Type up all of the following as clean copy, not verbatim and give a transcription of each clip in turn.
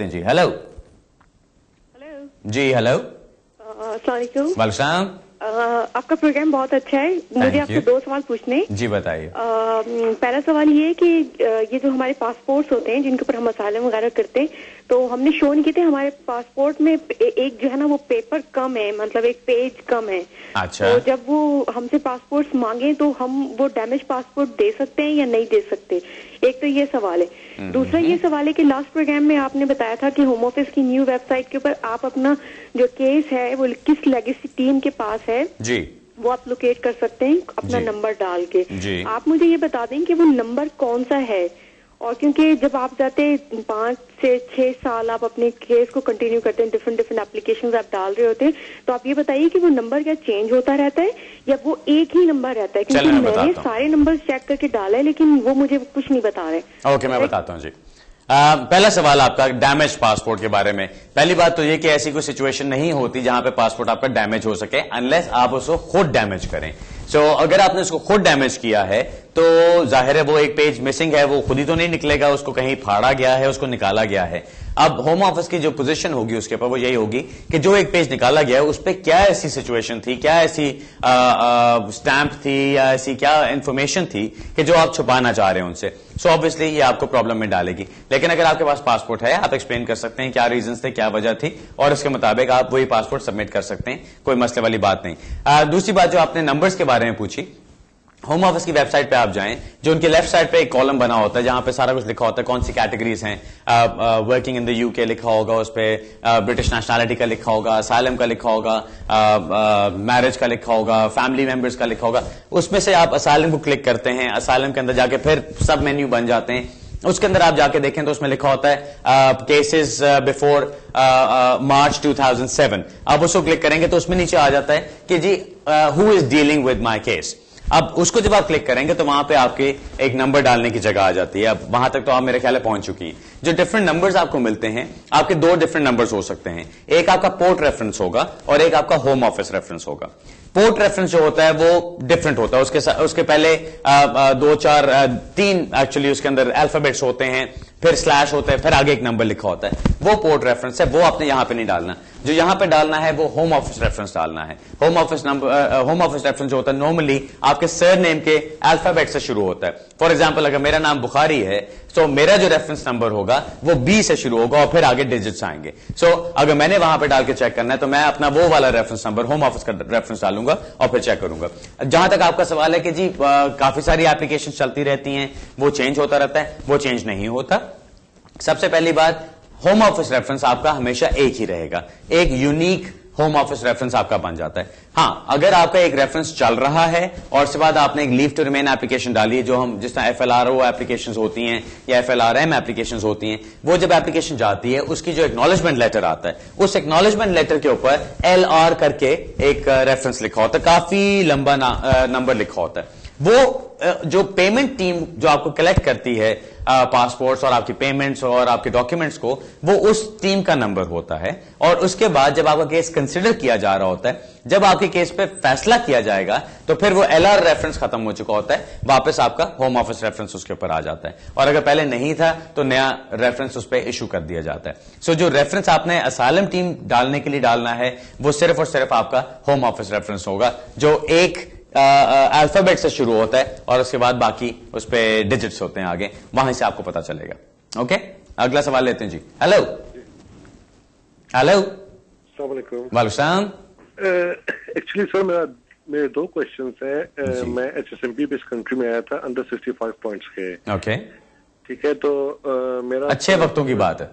जी hello. Hello जी hello. अस्सलाम वालेकुम। वालेकुम। आपका प्रोग्राम बहुत अच्छा है। मुझे आपसे 2 सवाल पूछने। जी बताइए। पहला सवाल ये है कि ये जो हमारे पासपोर्ट्स होते हैं जिनके ऊपर हम असाइलम वगैरह करते हैं, तो हमने शो नहीं किए थे हमारे पासपोर्ट में एक जो है ना वो पेपर कम है, मतलब एक पेज कम है। अच्छा। तो जब वो हमसे पासपोर्ट्स मांगे तो हम वो डैमेज पासपोर्ट दे सकते हैं या नहीं दे सकते? एक तो ये सवाल है। दूसरा ये सवाल है कि लास्ट प्रोग्राम में आपने बताया था कि होम ऑफिस की न्यू वेबसाइट के ऊपर आप अपना जो केस है वो किस लेगेसी टीम के पास है जी वो आप लोकेट कर सकते हैं अपना जी नंबर डाल के। जी आप मुझे ये बता दें कि वो नंबर कौन सा है, और क्योंकि जब आप जाते 5 से 6 साल आप अपने केस को कंटिन्यू करते हैं, डिफरेंट एप्लीकेशंस आप डाल रहे होते हैं, तो आप ये बताइए कि वो नंबर क्या चेंज होता रहता है या वो एक ही नंबर रहता है? क्योंकि मैंने सारे नंबर चेक करके डाला है लेकिन वो मुझे कुछ नहीं बता रहे। ओके मैं बताता हूँ जी। पहला सवाल आपका डैमेज पासपोर्ट के बारे में। पहली बात तो ये कि ऐसी कोई सिचुएशन नहीं होती जहां पे पासपोर्ट आपका डैमेज हो सके अनलेस आप उसको खुद डैमेज करें। अगर आपने उसको खुद डैमेज किया है तो जाहिर है वो एक पेज मिसिंग है, वो खुद ही तो नहीं निकलेगा, उसको कहीं फाड़ा गया है, उसको निकाला गया है। अब होम ऑफिस की जो पोजीशन होगी उसके ऊपर वो यही होगी कि जो एक पेज निकाला गया है उस पर क्या ऐसी सिचुएशन थी, क्या ऐसी स्टैंप थी या ऐसी क्या इंफॉर्मेशन थी कि जो आप छुपाना चाह रहे हैं उनसे। ऑब्वियसली ये आपको प्रॉब्लम में डालेगी। लेकिन अगर आपके पास पासपोर्ट है आप एक्सप्लेन कर सकते हैं क्या रीजंस थे, क्या वजह थी, और इसके मुताबिक आप वही पासपोर्ट सबमिट कर सकते हैं, कोई मसले वाली बात नहीं। दूसरी बात जो आपने नंबर्स के बारे में पूछी, होम ऑफिस की वेबसाइट पे आप जाएं, जो उनकी लेफ्ट साइड पे एक कॉलम बना होता है जहां पे सारा कुछ लिखा होता है, कौन सी कैटेगरीज हैं। वर्किंग इन द यूके लिखा होगा, उस पे ब्रिटिश नेशनैलिटी का लिखा होगा, असाइलम का लिखा होगा, मैरिज का लिखा होगा, फैमिली मेंबर्स का लिखा होगा। उसमें से आप असाइलम को क्लिक करते हैं, असाइलम के अंदर जाके फिर सब मेन्यू बन जाते हैं। उसके अंदर आप जाके देखें तो उसमें लिखा होता है केसेस बिफोर मार्च 2007। आप उसको क्लिक करेंगे तो उसमें नीचे आ जाता है कि जी who is dealing with my case. अब उसको जब आप क्लिक करेंगे तो वहां पे आपके एक नंबर डालने की जगह आ जाती है। अब वहां तक तो आप मेरे ख्याल में पहुंच चुकी है। जो डिफरेंट नंबर्स आपको मिलते हैं, आपके 2 डिफरेंट नंबर्स हो सकते हैं। एक आपका पोर्ट रेफरेंस होगा और एक आपका होम ऑफिस रेफरेंस होगा। पोर्ट रेफरेंस जो होता है वो डिफरेंट होता है, उसके पहले 2 4 3 एक्चुअली उसके अंदर अल्फाबेट्स होते हैं, फिर स्लैश होता है, फिर आगे एक नंबर लिखा होता है। वो पोर्ट रेफरेंस है, वो आपने यहां पे नहीं डालना। जो यहां पे डालना है वो होम ऑफिस रेफरेंस डालना है। होम ऑफिस रेफरेंस जो होता है नॉर्मली आपके सर नेम के अल्फाबेट से शुरू होता है। फॉर एग्जाम्पल अगर मेरा नाम बुखारी है तो मेरा जो रेफरेंस नंबर होगा वो बी से शुरू होगा और फिर आगे डिजिट्स आएंगे। अगर मैंने वहां पे डाल के चेक करना है तो मैं अपना वो वाला रेफरेंस नंबर होम ऑफिस का रेफरेंस डालूंगा और फिर चेक करूंगा। जहां तक आपका सवाल है कि जी काफी सारी एप्लीकेशन चलती रहती हैं, वो चेंज होता रहता है, वो चेंज नहीं होता। सबसे पहली बात, होम ऑफिस रेफरेंस आपका हमेशा एक ही रहेगा, एक यूनिक होम ऑफिस रेफरेंस आपका बन जाता है। हाँ, अगर आपका एक रेफरेंस चल रहा है और उसके बाद आपने एक लीव टू रिमेन एप्लीकेशन डाली है, जो हम जिस तरह FLRO एप्लीकेशंस होती हैं या FLRM एप्लीकेशंस होती हैं, वो जब एप्लीकेशन जाती है उसकी जो एक्नॉलेजमेंट लेटर आता है, उस एक्नॉलेजमेंट लेटर के ऊपर LR करके एक रेफरेंस लिखा होता है, काफी लंबा नंबर लिखा होता है। वो जो पेमेंट टीम जो आपको कलेक्ट करती है पासपोर्ट्स और आपकी पेमेंट्स और आपके डॉक्यूमेंट्स को, वो उस टीम का नंबर होता है। और उसके बाद जब आपका केस कंसिडर किया जा रहा होता है, जब आपके केस पे फैसला किया जाएगा तो फिर वो LR रेफरेंस खत्म हो चुका होता है, वापस आपका होम ऑफिस रेफरेंस उसके ऊपर आ जाता है। और अगर पहले नहीं था तो नया रेफरेंस उस पर इशू कर दिया जाता है। जो रेफरेंस आपने असाइलम टीम डालने के लिए डालना है वो सिर्फ और सिर्फ आपका होम ऑफिस रेफरेंस होगा, जो एक अल्फाबेट से शुरू होता है और उसके बाद बाकी उस पे डिजिट्स होते हैं आगे, वहां से आपको पता चलेगा। ओके, अगला सवाल लेते हैं जी। Hello hello. अस्सलाम वालेकुम। वालेकुम। एक्चुअली सर मेरे 2 क्वेश्चंस हैं। मैं HSMP इस कंट्री में आया था अंडर 65 पॉइंट्स के। ओके, ठीक है, तो मेरा अच्छे वक्तों की बात है।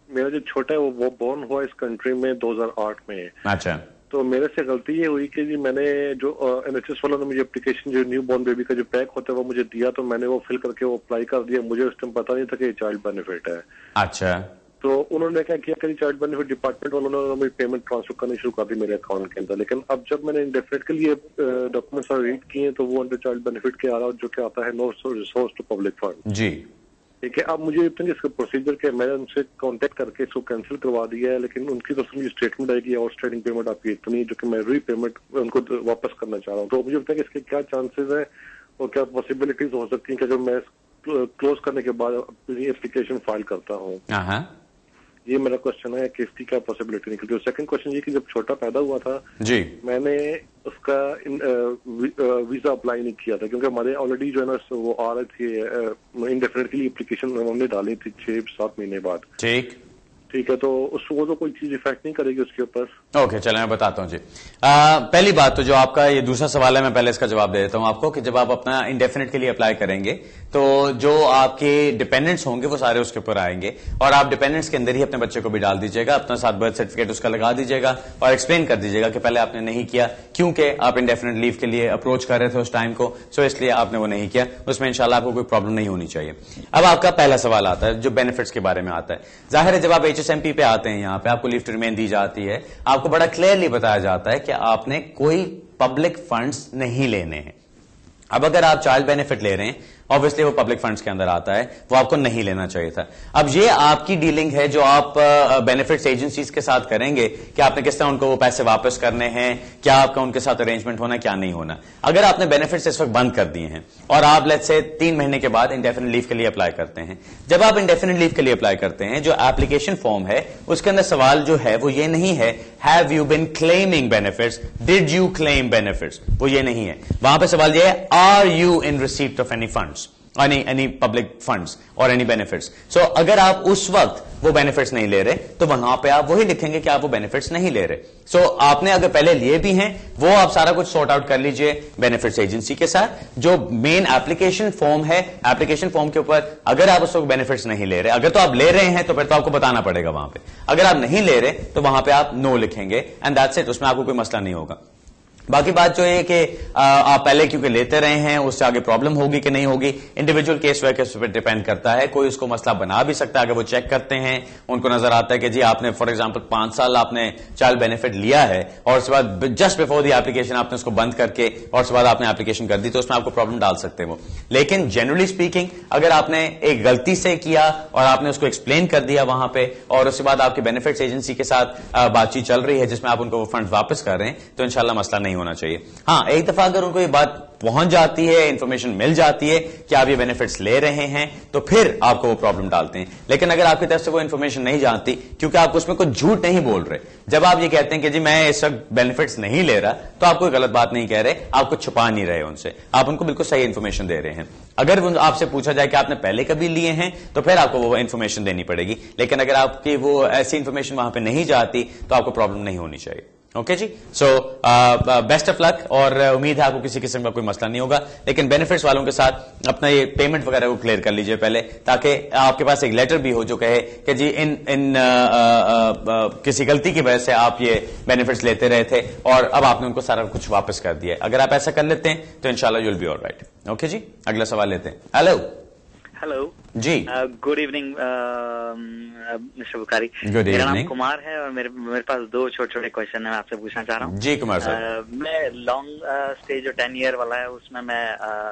मेरा जो छोटा है वो बोर्न हुआ इस कंट्री में 2008 में। अच्छा, तो मेरे से गलती ये हुई कि जी मैंने जो NHS वालों ने मुझे एप्लीकेशन जो न्यू बॉर्न बेबी का जो पैक होता है वो मुझे दिया, तो मैंने वो फिल करके वो अप्लाई कर दिया। मुझे उस टाइम पता नहीं था कि ये चाइल्ड बेनिफिट है। अच्छा, तो उन्होंने क्या किया कि चाइल्ड बेनिफिट डिपार्टमेंट वालों ने मेरी पेमेंट ट्रांसफर करनी शुरू कर दी मेरे अकाउंट के अंदर। लेकिन अब जब मैंने इंडेफिनिट के लिए डॉक्यूमेंट्स रीड किए तो वो अंडर चाइल्ड बेनिफिट के आ रहा है, जो कि आता है no recourse to public fund. जी ठीक है, अब मुझे इतनी इसका प्रोसीजर के मैंने उनसे कांटेक्ट करके इसको कैंसिल करवा दिया है, लेकिन उनकी तरफ से मुझे स्टेटमेंट आएगी आउटस्टैंडिंग पेमेंट आपकी इतनी, जो कि मैं रीपेमेंट उनको वापस करना चाह रहा हूँ। तो मुझे बताया कि इसके क्या चांसेस हैं और क्या पॉसिबिलिटीज हो सकती हैं कि जब मैं क्लोज करने के बाद अपनी एप्लीकेशन फाइल करता हूँ। ये मेरा क्वेश्चन है कि इसकी क्या पॉसिबिलिटी निकलती है। सेकंड क्वेश्चन ये कि जब छोटा पैदा हुआ था जी, मैंने उसका वीजा अप्लाई नहीं किया था क्योंकि हमारे ऑलरेडी जो है ना वो आ रहे थे इंडेफिनिटली एप्लीकेशन हमने डाली थी 6-7 महीने बाद। ठीक है, तो उसको तो कोई चीज इफेक्ट नहीं करेगी उसके ऊपर? ओके, चलो मैं बताता हूं जी। पहली बात तो जो आपका ये दूसरा सवाल है, मैं पहले इसका जवाब दे देता हूं आपको कि जब आप अपना इंडेफिनिट के लिए अप्लाई करेंगे तो जो आपके डिपेंडेंट्स होंगे वो सारे उसके ऊपर आएंगे और आप डिपेंडेंट्स के अंदर ही अपने बच्चे को भी डाल दीजिएगा, अपना साथ बर्थ सर्टिफिकेट उसका लगा दीजिएगा और एक्सप्लेन कर दीजिएगा कि पहले आपने नहीं किया क्योंकि आप इंडेफिनिट लीव के लिए अप्रोच कर रहे थे उस टाइम को, सो इसलिए आपने वो नहीं किया। उसमें इंशाल्लाह आपको कोई प्रॉब्लम नहीं होनी चाहिए। अब आपका पहला सवाल आता है जो बेनिफिट्स के बारे में आता है। जाहिर है जब आप HSMP पे आते हैं, यहाँ पे आपको लीव टू रिमेन दी जाती है, आपको बड़ा क्लियरली बताया जाता है कि आपने कोई पब्लिक फंड्स नहीं लेने हैं। अब अगर आप चाइल्ड बेनिफिट ले रहे हैं, ऑब्वियसली वो पब्लिक फंड्स के अंदर आता है, वो आपको नहीं लेना चाहिए था। अब ये आपकी डीलिंग है जो आप बेनिफिट्स एजेंसीज के साथ करेंगे कि आपने किस तरह उनको वो पैसे वापस करने हैं, क्या आपका उनके साथ अरेंजमेंट होना, क्या नहीं होना। अगर आपने बेनिफिट्स इस वक्त बंद कर दिए हैं और आप लेट्स से 3 महीने के बाद इंडेफिनिट लीव के लिए अप्लाई करते हैं, जब आप इंडेफिनिट लीव के लिए अप्लाई करते हैं जो एप्लीकेशन फॉर्म है उसके अंदर सवाल जो है वो ये नहीं है have you been claiming benefits, did you claim benefits, वो ये नहीं है। वहां पर सवाल ये है are you in receipt of any funds, any public funds or any benefits। So अगर आप उस वक्त वो बेनिफिट्स नहीं ले रहे तो वहां पे आप वही लिखेंगे कि आप वो बेनिफिट्स नहीं ले रहे। सो आपने अगर पहले लिए भी हैं वो आप सारा कुछ सॉर्ट आउट कर लीजिए बेनिफिट्स एजेंसी के साथ। जो मेन एप्लीकेशन फॉर्म है, एप्लीकेशन फॉर्म के ऊपर अगर आप उस वक्त बेनिफिट्स नहीं ले रहे, अगर तो आप ले रहे हैं तो फिर तो आपको बताना पड़ेगा वहां पे, अगर आप नहीं ले रहे तो वहां पे आप नो लिखेंगे एंड दैट्स इट, उसमें आपको कोई मसला नहीं होगा। बाकी बात जो है कि आप पहले क्योंकि लेते रहे हैं उससे आगे प्रॉब्लम होगी कि नहीं होगी, इंडिविजुअल केस बाय केस पे डिपेंड करता है। कोई उसको मसला बना भी सकता है अगर वो चेक करते हैं, उनको नजर आता है कि जी आपने फॉर एग्जांपल 5 साल आपने चाइल्ड बेनिफिट लिया है और उसके बाद जस्ट बिफोर द एप्लीकेशन आपने उसको बंद करके और उसके बाद आपने एप्लीकेशन कर दी, तो उसमें आपको प्रॉब्लम डाल सकते हैं वो। लेकिन जनरली स्पीकिंग अगर आपने एक गलती से किया और आपने उसको एक्सप्लेन कर दिया वहां पे और उसके बाद आपकी बेनिफिट्स एजेंसी के साथ बातचीत चल रही है जिसमें आप उनको वो फंड वापस कर रहे हैं, तो इंशाल्लाह मसला नहीं होना चाहिए। हाँ, एक दफा अगर उनको ये बात पहुंच जाती है, इंफॉर्मेशन मिल जाती है कि आप ये बेनिफिट्स ले रहे हैं, तो फिर आपको वो प्रॉब्लम डालते हैं। लेकिन अगर आपकी तरफ से वो इंफॉर्मेशन नहीं जानती क्योंकि आप उसमें कुछ झूठ नहीं बोल रहे, जब आप ये कहते हैं कि जी मैं इस वक्त बेनिफिट्स नहीं ले रहा, तो आप कोई गलत बात नहीं कह रहे, आप कुछ छुपा नहीं रहे उनसे, आप उनको बिल्कुल सही इंफॉर्मेशन दे रहे हैं। अगर आपसे पूछा जाए कि आपने पहले कभी लिए हैं तो फिर आपको वो इंफॉर्मेशन देनी पड़ेगी, लेकिन अगर आपकी वो ऐसी इंफॉर्मेशन वहां पर नहीं जाती तो आपको प्रॉब्लम नहीं होनी चाहिए। ओके जी, सो बेस्ट ऑफ लक और उम्मीद है आपको किसी किस्म का कोई मसला नहीं होगा। लेकिन बेनिफिट्स वालों के साथ अपना ये पेमेंट वगैरह को क्लियर कर लीजिए पहले, ताकि आपके पास एक लेटर भी हो जो कहे कि जी इन किसी गलती की वजह से आप ये बेनिफिट्स लेते रहे थे और अब आपने उनको सारा कुछ वापस कर दिया। अगर आप ऐसा कर लेते हैं तो इंशाल्लाह you will be alright. Okay जी, अगला सवाल लेते हैं। हेलो जी, good evening mister Bukhari. Good मेरा नाम इवनिंग कुमार है और मेरे पास 2 छोटे कैसे है मैं आपसे पूछना चाह रहा हूँ। जी कुमार साहब, मैं लॉन्ग स्टे जो 10 ईयर वाला है उसमें मैं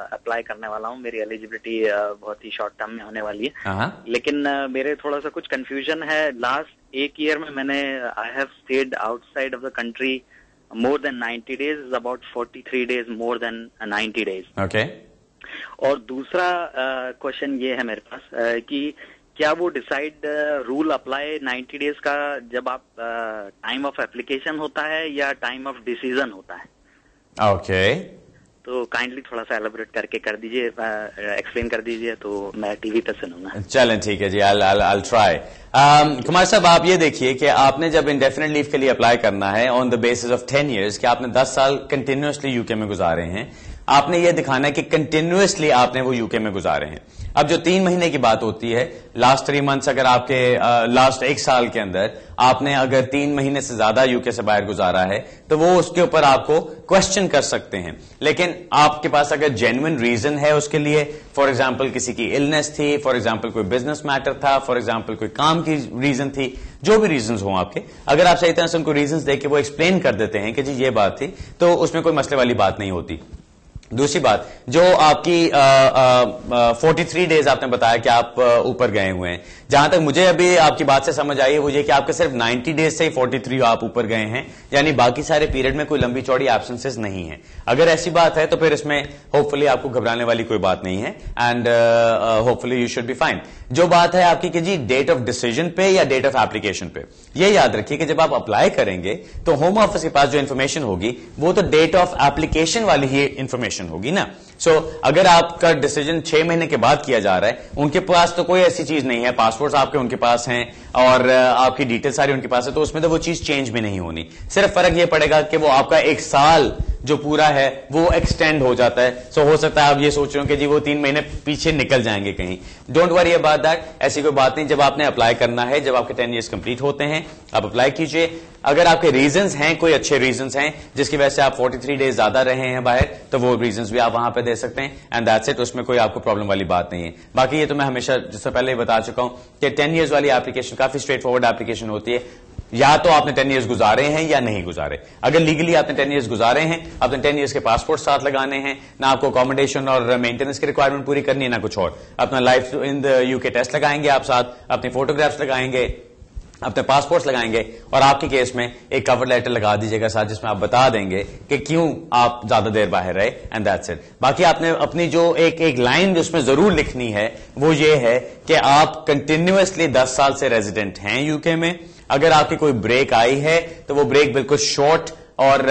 अप्लाई करने वाला हूँ। मेरी एलिजिबिलिटी बहुत ही शॉर्ट टर्म में होने वाली है, लेकिन मेरे थोड़ा सा कुछ कंफ्यूजन है। लास्ट 1 ईयर में मैंने I have stayed outside of the country more than 90 days, about 43 days more than 90 days. Okay. और दूसरा क्वेश्चन ये है मेरे पास कि क्या वो डिसाइड रूल अप्लाई 90 डेज का जब आप टाइम ऑफ एप्लीकेशन होता है या टाइम ऑफ डिसीजन होता है? ओके, तो काइंडली थोड़ा सा एलाबोरेट करके कर दीजिए, एक्सप्लेन कर दीजिए तो मैं टीवी पर सुनूंगा। चलें ठीक है जी, I'll try। कुमार साहब आप ये देखिए कि आपने जब इंडेफिनिट लीव के लिए अप्लाई करना है on the basis of 10 years कि आपने 10 साल कंटिन्यूअसली यूके में गुजारे हैं, आपने ये दिखाना है कि कंटिन्यूअसली आपने वो यूके में गुजारे हैं। अब जो 3 महीने की बात होती है, लास्ट 3 months अगर आपके लास्ट 1 साल के अंदर आपने अगर 3 महीने से ज्यादा यूके से बाहर गुजारा है तो वो उसके ऊपर आपको क्वेश्चन कर सकते हैं। लेकिन आपके पास अगर जेन्युइन रीजन है उसके लिए, फॉर एग्जाम्पल किसी की इलनेस थी, फॉर एग्जाम्पल कोई बिजनेस मैटर था, फॉर एग्जाम्पल कोई काम की रीजन थी, जो भी रीजन हो आपके, अगर आप सही तरह से उनको रीजन देके वो एक्सप्लेन कर देते हैं कि जी ये बात थी, तो उसमें कोई मसले वाली बात नहीं होती। दूसरी बात, जो आपकी 43 डेज आपने बताया कि आप ऊपर गए हुए हैं, जहां तक मुझे अभी आपकी बात से समझ आई है वो ये कि आपके सिर्फ 90 डेज से ही 43 आप ऊपर गए हैं, यानी बाकी सारे पीरियड में कोई लंबी चौड़ी एब्सेंसेस नहीं है। अगर ऐसी बात है तो फिर इसमें होपफुली आपको घबराने वाली कोई बात नहीं है and hopefully you should be fine. जो बात है आपकी कि जी डेट ऑफ डिसीजन पे या डेट ऑफ एप्लीकेशन पे, ये याद रखिए कि जब आप अप्लाई करेंगे तो होम ऑफिस के पास जो इंफॉर्मेशन होगी वो तो डेट ऑफ एप्लीकेशन वाली ही इंफॉर्मेशन होगी ना। सो अगर आपका डिसीजन 6 महीने के बाद किया जा रहा है, उनके पास तो कोई ऐसी चीज नहीं है, पासपोर्ट्स आपके उनके पास हैं और आपकी डिटेल सारी उनके पास है, तो उसमें तो वो चीज चेंज भी नहीं होनी। सिर्फ फर्क ये पड़ेगा कि वो आपका 1 साल जो पूरा है वो एक्सटेंड हो जाता है। सो हो सकता है आप ये सोच रहे हो कि जी वो 3 महीने पीछे निकल जाएंगे कहीं। डोंट वरी अबाउट दैट, ऐसी कोई बात नहीं। जब आपने अप्लाई करना है, जब आपके 10 ईयर्स कंप्लीट होते हैं, आप अप्लाई कीजिए। अगर आपके रीजंस हैं, कोई अच्छे रीजंस हैं जिसकी वजह से आप 43 डेज ज्यादा रहे हैं बाहर, तो वो रीजंस भी आप वहां पे दे सकते हैं एंड दैट्स इट। उसमें कोई आपको प्रॉब्लम वाली बात नहीं है। बाकी ये तो मैं हमेशा जिससे पहले ही बता चुका हूं कि 10 ईयर्स वाली एप्लीकेशन काफी स्ट्रेट फॉरवर्ड एप्लीकेशन होती है। या तो आपने 10 ईयर्स गुजारे हैं या नहीं गुजारे। अगर लीगली आपने 10 ईयर्स गुजारे हैं, आपने 10 ईयर्स के पासपोर्ट साथ लगाने हैं, ना आपको अकोमोडेशन और मेंटेनेंस की रिक्वायरमेंट पूरी करनी है ना कुछ और। अपना life in the UK test लगाएंगे आप साथ, अपने फोटोग्राफ्स लगाएंगे, अपने पासपोर्ट्स लगाएंगे और आपके केस में एक कवर लेटर लगा दीजिएगा साथ जिसमें आप बता देंगे कि क्यों आप ज्यादा देर बाहर रहे एंड दैट्स इट। बाकी आपने अपनी जो एक लाइन उसमें जरूर लिखनी है वो ये है कि आप कंटिन्यूअसली 10 साल से रेजिडेंट हैं यूके में। अगर आपकी कोई ब्रेक आई है तो वो ब्रेक बिल्कुल शॉर्ट और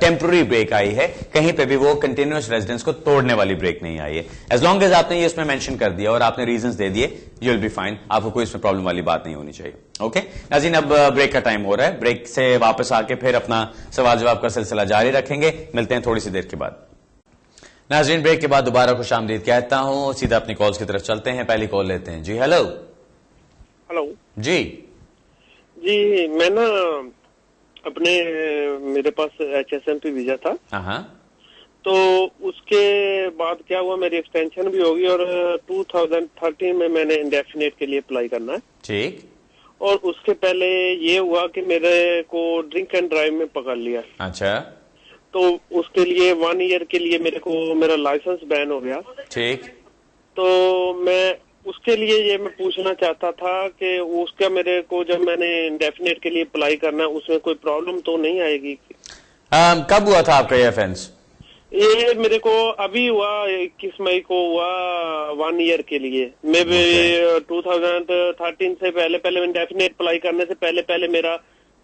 टेम्पररी ब्रेक आई है, कहीं पे भी वो कंटिन्यूअस रेजिडेंस को तोड़ने वाली ब्रेक नहीं आई है। एज लॉन्ग एज आपने ये इसमें मेंशन कर दिया और आपने रीजंस दे दिए, यू विल बी फाइन। आपको कोई इसमें प्रॉब्लम वाली बात नहीं होनी चाहिए। ओके नाज़रीन, अब ब्रेक का टाइम हो रहा है। ब्रेक से वापस आके फिर अपना सवाल जवाब का सिलसिला जारी रखेंगे। मिलते हैं थोड़ी सी देर के बाद। नाज़रीन, ब्रेक के बाद दोबारा खुशामदीद कहता हूं। सीधा अपनी कॉल्स की तरफ चलते हैं। पहली कॉल लेते हैं। जी हेलो। हेलो जी, मैं ना अपने मेरे पास HSMP वीजा था। तो उसके बाद क्या हुआ, मेरी एक्सटेंशन भी होगी और 2013 में मैंने इंडेफिनेट के लिए अप्लाई करना है। ठीक। और उसके पहले ये हुआ कि मेरे को ड्रिंक एंड ड्राइव में पकड़ लिया। अच्छा। तो उसके लिए 1 ईयर के लिए मेरा लाइसेंस बैन हो गया। ठीक। तो मैं उसके लिए ये मैं पूछना चाहता था कि उसका मेरे को जब मैंने इंडेफिनेट के लिए अप्लाई करना है उसमें कोई प्रॉब्लम तो नहीं आएगी? कब हुआ था आपका ये ऑफेंस? ये मेरे को अभी हुआ, 21 मई को हुआ, 1 ईयर के लिए। मैं 2013 से पहले इंडेफिनेट अप्लाई करने से पहले मेरा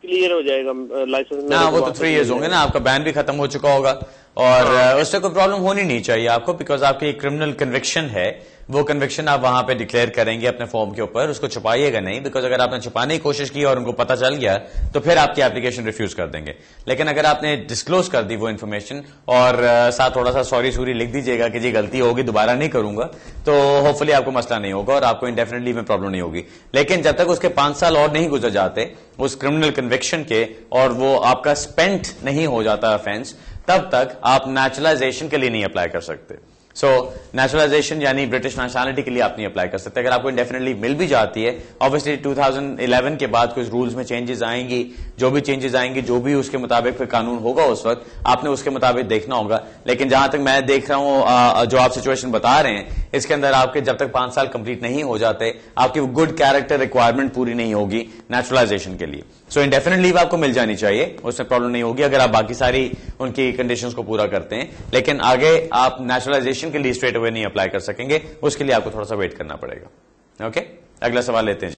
क्लियर हो जाएगा लाइसेंस। ना वो तो 3 इयर्स होंगे ना, आपका बैन भी खत्म हो चुका होगा और उससे कोई प्रॉब्लम होनी नहीं चाहिए आपको, बिकॉज आपकी क्रिमिनल कन्विक्शन है। वो कन्विक्शन आप वहां पे डिक्लेयर करेंगे अपने फॉर्म के ऊपर, उसको छुपाइएगा नहीं, बिकॉज अगर आपने छुपाने की कोशिश की और उनको पता चल गया तो फिर आपकी एप्लीकेशन रिफ्यूज कर देंगे। लेकिन अगर आपने डिस्क्लोज कर दी वो इन्फॉर्मेशन और साथ थोड़ा सा सॉरी लिख दीजिएगा कि जी गलती होगी, दोबारा नहीं करूंगा, तो होपफुली आपको मसला नहीं होगा और आपको इंडेफिनेट लीव में प्रॉब्लम नहीं होगी। लेकिन जब तक उसके 5 साल और नहीं गुजर जाते उस क्रिमिनल कन्विक्शन के और वो आपका स्पेंट नहीं हो जाता ऑफेंस, तब तक आप नेचुरलाइजेशन के लिए नहीं अप्लाई कर सकते। सो नेचुरलाइजेशन यानी ब्रिटिश नेशनलिटी के लिए आप नहीं अप्लाई कर सकते। अगर आपको इंडेफिनेटली मिल भी जाती है, ऑब्वियसली 2011 के बाद कुछ रूल्स में चेंजेस आएंगी, जो भी चेंजेस आएंगी, जो भी उसके मुताबिक फिर कानून होगा उस वक्त आपने उसके मुताबिक देखना होगा। लेकिन जहां तक मैं देख रहा हूं जो आप सिचुएशन बता रहे हैं, इसके अंदर आपके जब तक 5 साल कंप्लीट नहीं हो जाते आपकी गुड कैरेक्टर रिक्वायरमेंट पूरी नहीं होगी नेचुरलाइजेशन के लिए। सो इंडेफिनेट लीव आपको मिल जानी चाहिए, उसमें प्रॉब्लम नहीं होगी अगर आप बाकी सारी उनकी कंडीशंस को पूरा करते हैं। लेकिन आगे आप नेचुरलाइजेशन के लिए स्ट्रेट अवे नहीं अप्लाई कर सकेंगे, उसके लिए आपको थोड़ा सा वेट करना पड़ेगा। ओके, अगला सवाल लेते हैं।